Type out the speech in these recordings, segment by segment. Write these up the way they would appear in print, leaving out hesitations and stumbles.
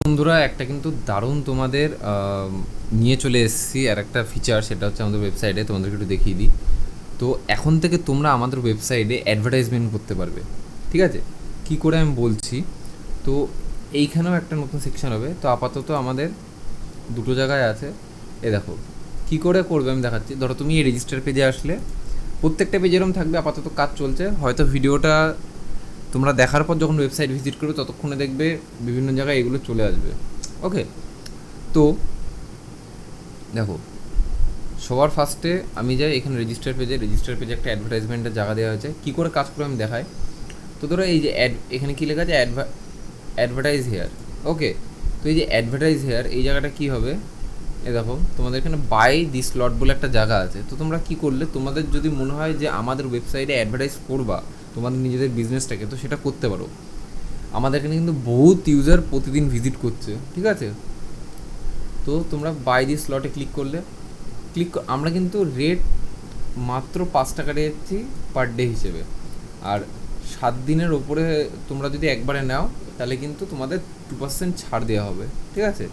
বন্ধুরা, একটা কিন্তু দারুণ তোমাদের নিয়ে চলে এসেছি আর একটা ফিচার, সেটা হচ্ছে আমাদের ওয়েবসাইটে তোমাদেরকে একটু দেখিয়ে দিই। তো এখন থেকে তোমরা আমাদের ওয়েবসাইটে অ্যাডভার্টাইজমেন্ট করতে পারবে। ঠিক আছে, কি করে আমি বলছি। তো এইখানেও একটা নতুন সেকশন হবে। তো আপাতত আমাদের দুটো জায়গায় আছে। দেখো কি করে করবে আমি দেখাচ্ছি। ধরো তুমি এই রেজিস্টার পেজে আসলে, প্রত্যেকটা পেজ এরকম থাকবে। আপাতত কাজ চলছে, হয়তো ভিডিওটা তোমরা দেখার পর যখন ওয়েবসাইট ভিজিট করবে ততক্ষণে দেখবে বিভিন্ন জায়গায় এগুলো চলে আসবে। ওকে, তো দেখো সবার ফার্স্টে আমি যাই এখানে রেজিস্টার পেজে একটা অ্যাডভার্টাইজমেন্টের জায়গা দেওয়া হয়েছে। কী করে কাজ করে আমি দেখাই। তো ধরো এই যে এখানে কী লেখা আছে, অ্যাডভার্টাইজ হেয়ার। ওকে, তো এই যে অ্যাডভার্টাইজ হেয়ার এই জায়গাটা কী হবে, দেখো তোমাদের এখানে বাই দি স্লট বলে একটা জায়গা আছে। তো তোমরা কী করলে, তোমাদের যদি মনে হয় যে আমাদের ওয়েবসাইটে অ্যাডভার্টাইজ করবা তোমাদের নিজেদের বিজনেসটাকে, তো সেটা করতে পারো। আমাদের এখানে কিন্তু বহুত ইউজার প্রতিদিন ভিজিট করছে, ঠিক আছে। তো তোমরা বাই দি স্লটে আমরা কিন্তু রেট মাত্র 5 টাকা রেখেছি পার ডে হিসেবে। আর 7 দিনের ওপরে তোমরা যদি একবারে নাও তাহলে কিন্তু তোমাদের 2% ছাড় দেওয়া হবে, ঠিক আছে।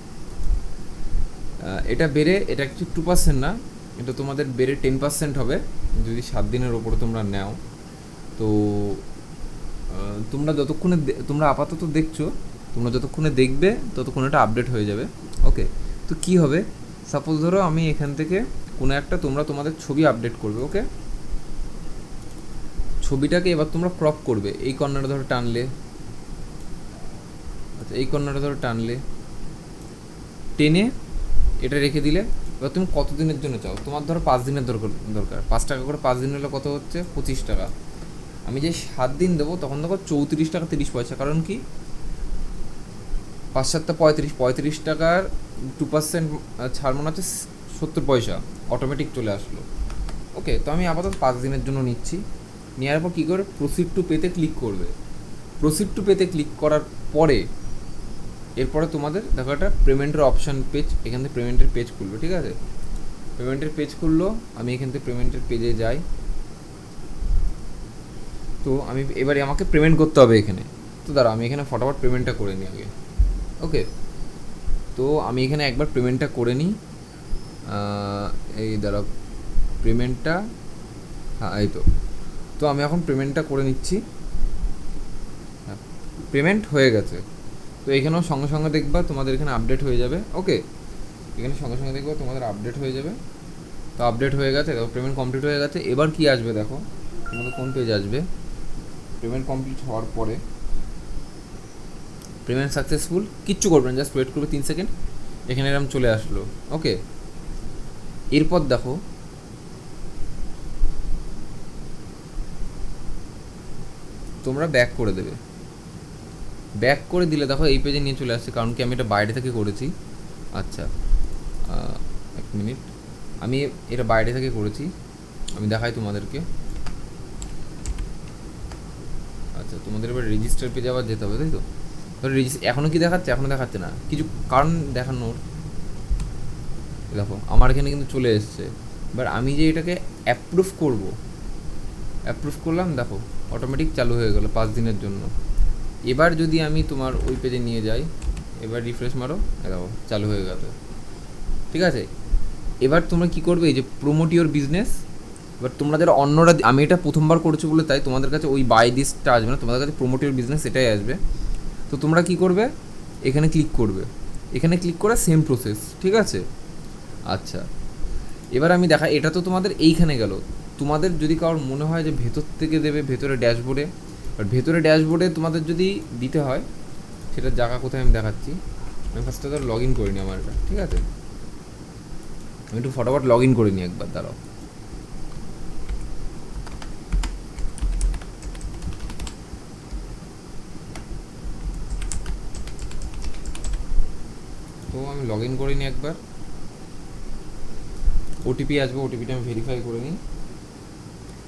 এটা বেড়ে, এটা কিছু 2% না, এটা তোমাদের বেড়ে 10% হবে যদি 7 দিনের ওপরে তোমরা নাও। তো তোমরা তোমরা আপাতত দেখছো, তোমরা যতক্ষণে দেখবে ততক্ষণ এটা আপডেট হয়ে যাবে। ওকে, তো কি হবে, সাপোজ ধরো আমি এখান থেকে কোনো একটা তোমরা তোমাদের ছবি আপডেট করবে। ওকে, ছবিটাকে এবার তোমরা ক্রপ করবে। এই কর্নারটা ধরো টানলে, আচ্ছা এই কর্নারটা ধরো টানলে, টেনে এটা রেখে দিলে। এবার তুমি কত দিনের জন্য চাও, তোমার ধরো 5 দিনের দরকার। 5 টাকা করে 5 দিন হলে কত হচ্ছে, 25 টাকা। আমি যে 7 দিন দেবো তখন দেখো 34 টাকা 30 পয়সা। কারণ কি, 5 7 35 টাকার 2% ছাড় মনে হচ্ছে 70 পয়সা অটোমেটিক চলে আসলো। ওকে, তো আমি আপাতত 5 দিনের জন্য নিচ্ছি। নেওয়ার পর কী করে, প্রসিড টু পেতে ক্লিক করবে। প্রসিড টু পেতে ক্লিক করার পরে এরপরে তোমাদের দেখো একটা পেমেন্টের অপশান পেজ, এখান থেকে পেমেন্টের পেজ খুলবে, ঠিক আছে। পেমেন্টের পেজ খুললো, আমি এখান থেকে পেমেন্টের পেজে যাই। তো আমি এবারে আমাকে পেমেন্ট করতে হবে এখানে। তো দাঁড়া আমি এখানে ফটাফট পেমেন্টটা করে নিই আগে। ওকে, তো আমি এখানে একবার পেমেন্টটা করে নিই। এই দাঁড়া পেমেন্টটা, হ্যাঁ এই তো। তো আমি এখন পেমেন্টটা করে নিচ্ছি। হ্যাঁ, পেমেন্ট হয়ে গেছে। তো এখানেও সঙ্গে সঙ্গে দেখবা তোমাদের এখানে আপডেট হয়ে যাবে। ওকে, এখানে সঙ্গে সঙ্গে দেখবা তোমাদের আপডেট হয়ে যাবে। তো আপডেট হয়ে গেছে, দেখো পেমেন্ট কমপ্লিট হয়ে গেছে। এবার কি আসবে দেখো, তোমাদের কোন পেজ আসবে। পেমেন্ট কমপ্লিট হওয়ার পরে পেমেন্ট সাকসেসফুল, কিচ্ছু করবেন, জাস্ট ওয়েট করবে 3 সেকেন্ড। এখানে এরকম চলে আসলো। ওকে, এরপর দেখো তোমরা ব্যাক করে দেবে। ব্যাক করে দিলে দেখো এই পেজে নিয়ে চলে আসছে, কারণ কি আমি এটা বাইরে থেকে করেছি। আচ্ছা, 1 মিনিট, আমি এটা বাইরে থেকে করেছি, আমি দেখাই তোমাদেরকে। আচ্ছা, তোমাদের এবার রেজিস্টার পেজে আবার যেতে হবে, তাই তো। ধরো এখনও কি দেখাচ্ছে, এখনও দেখাচ্ছে না, কিছু কারণ দেখানোর। দেখো আমার এখানে কিন্তু চলে এসছে। এবার আমি যে এটাকে অ্যাপ্রুভ করলাম, দেখো অটোমেটিক চালু হয়ে গেলো 5 দিনের জন্য। এবার যদি আমি তোমার ওই পেজে নিয়ে যাই, এবার রিফ্রেশ মারো, দেখো চালু হয়ে গেল, ঠিক আছে। এবার তোমরা কি করবে, এই যে প্রমোট ইওর বিজনেস। এবার তোমরা যারা অন্যরা, আমি এটা প্রথমবার করছো বলে তাই তোমাদের কাছে ওই বাই দিসটা আসবে না, তোমাদের কাছে প্রমোট ইওর বিজনেস এটাই আসবে। তো তোমরা কি করবে, এখানে ক্লিক করবে। এখানে ক্লিক করা সেম প্রসেস, ঠিক আছে। আচ্ছা, এবার আমি দেখা, এটা তো তোমাদের এইখানে গেল। তোমাদের যদি কারোর মনে হয় যে ভেতর থেকে দেবে, ভেতরে ড্যাশবোর্ডে, আর ভেতরে ড্যাশবোর্ডে তোমাদের যদি দিতে হয়, সেটার জায়গা কোথায় আমি দেখাচ্ছি। আমি ফার্স্টে তো লগ ইন করে নিই আমার এটা, ঠিক আছে। আমি একটু ফটাফট লগ ইন করে নিই একবার, দাঁড়াও। তো আমি লগ ইন করে নিই একবার। ওটিপি আসবে, ওটিপিটা আমি ভেরিফাই করে নিই।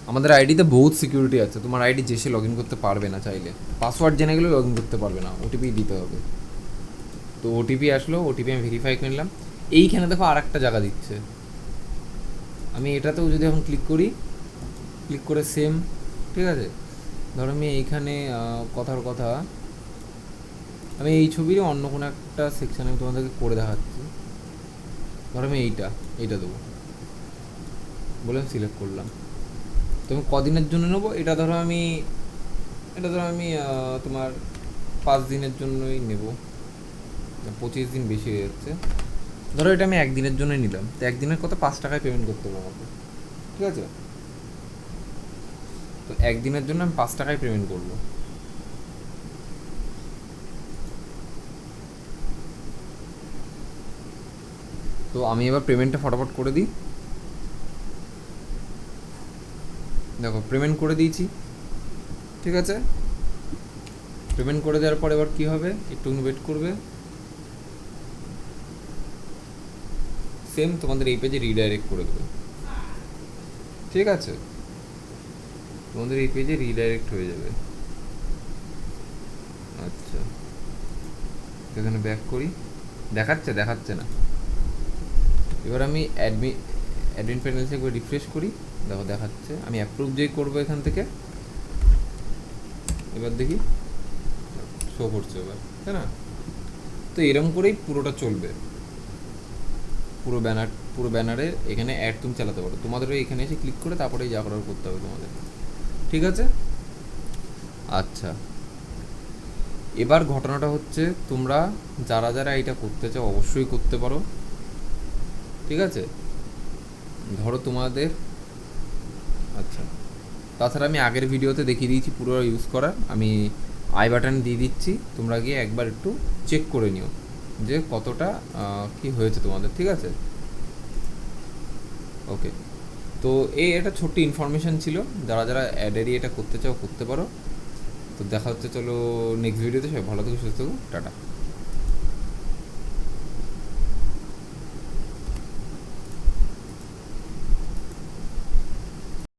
আমাদের আইডিতে বহুত সিকিউরিটি আছে, তোমার আইডি যে সে লগ ইন করতে পারবে না, চাইলে পাসওয়ার্ড জেনে গেলেও লগ ইন করতে পারবে না, ওটিপি দিতে হবে। তো ওটিপি আসলো, ওটিপি আমি ভেরিফাই করে নিলাম। এইখানে দেখো আর একটা জায়গা দিচ্ছে, আমি এটাতেও যদি এখন ক্লিক করি, ক্লিক করে সেম, ঠিক আছে। ধরো আমি এইখানে কথার কথা আমি এই ছবিরই অন্য কোনো একটা সেকশান আমি তোমাদেরকে করে দেখাচ্ছি। ধরো আমি এইটা দেবো বলে আমি সিলেক্ট করলাম। তো আমি কদিনের জন্য নেবো এটা ধরো আমি তোমার 5 দিনের জন্যই নেব, 25 দিন বেশি হয়ে যাচ্ছে। ধরো এটা আমি একদিনের জন্যই নিলাম, তো একদিনের কত 5 টাকায় পেমেন্ট করতে হবে আমাকে, ঠিক আছে? তো একদিনের জন্য আমি 5 টাকায় পেমেন্ট করবো। তো আমি এবার পেমেন্টটা ফটাফট করে দিই। দেখো পেমেন্ট করে দিয়েছি, ঠিক আছে? পেমেন্ট করে দেওয়ার পর এবার কী হবে, একটু ওয়েট করবে। সেম তোমাদের এই পেজে রিডাইরেক্ট করে দেবে, ঠিক আছে? তোমাদের এই পেজে রিডাইরেক্ট হয়ে যাবে। আচ্ছা, এখানে ব্যাক করি, দেখাচ্ছে না। এবার আমি অ্যাডমিন প্যানেল থেকে রিফ্রেশ করি, দেখো দেখাচ্ছে। আমি অ্যাপ্রুভ যেই করবো এখান থেকে, এবার দেখি শো করছে এবার, তাই না? তো এরকম করেই পুরোটা চলবে। পুরো ব্যানারে এখানে অ্যাড তুমি চালাতে পারো। তোমাদেরও এখানে এসে ক্লিক করে তারপরেই যা করার করতে হবে তোমাদের, ঠিক আছে? আচ্ছা, এবার ঘটনাটা হচ্ছে তোমরা যারা যারা এটা করতে চাও অবশ্যই করতে পারো, ঠিক আছে? ধরো তোমাদের, আচ্ছা, তাছাড়া আমি আগের ভিডিওতে দেখিয়ে দিয়েছি পুরো ইউজ করা। আমি আই বাটন দিয়ে দিচ্ছি, তোমরা গিয়ে একবার একটু চেক করে নিও যে কতটা কি হয়েছে তোমাদের, ঠিক আছে? ওকে, তো এটা ছোট্ট ইনফরমেশান ছিল। যারা যারা অ্যাডেরই এটা করতে চাও করতে পারো। তো দেখা হচ্ছে, চলো নেক্সট ভিডিওতে। সবাই ভালো থেকো, সুস্থ থেকো, টাটা।